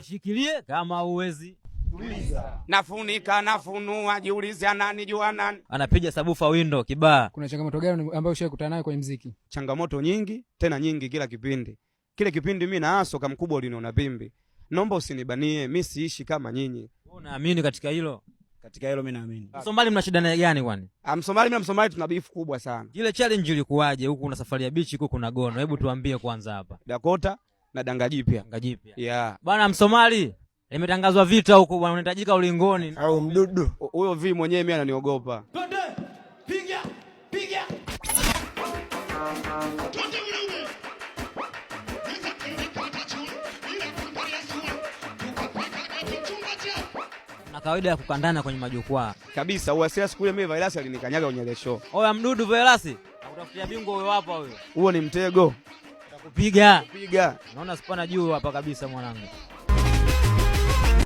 Shikilie kama uwezi. Tuliza. Nafunika nafunua, jiulize nani jua nani. Anapiga sabufa window kibaa. Kuna changamoto gani ambayo ushakutana nayo kwenye muziki? Changamoto nyingi, tena nyingi kila kipindi. Kile kipindi mimi na aso kama mkubwa uliniona pimbi. Naomba usinibanie, mimi siishi kama nyinyi. Wewe unaamini katika hilo? Katika hilo mimi naamini. Msomali mna shida gani kwani? Msomali mimi na Msomali tuna beef kubwa sana. Ile challenge ilikuwaje? Huku kuna safari ya bichi, huku kuna gono. Hebu tuambie kwanza hapa. Dakota na Dangajipya. Dangajipya. Yeah. Bwana Msomali, limetangazwa vita huko bwana, unahitajika ulingoni. Au mdudu. Huyo vi mwenyewe mimi ananiogopa. Twende! Piga! Piga! Na kawaida ya kukandana kwenye majukwaa. Kabisa, uasia siku ile mimi Virus alinikanyaga kwenye ile show. Oya mdudu Virus, nakutafutia bingwa wewe hapa huyo. Huo ni mtego. Kupiga. Piga. Naona spana juu hapa kabisa mwanangu.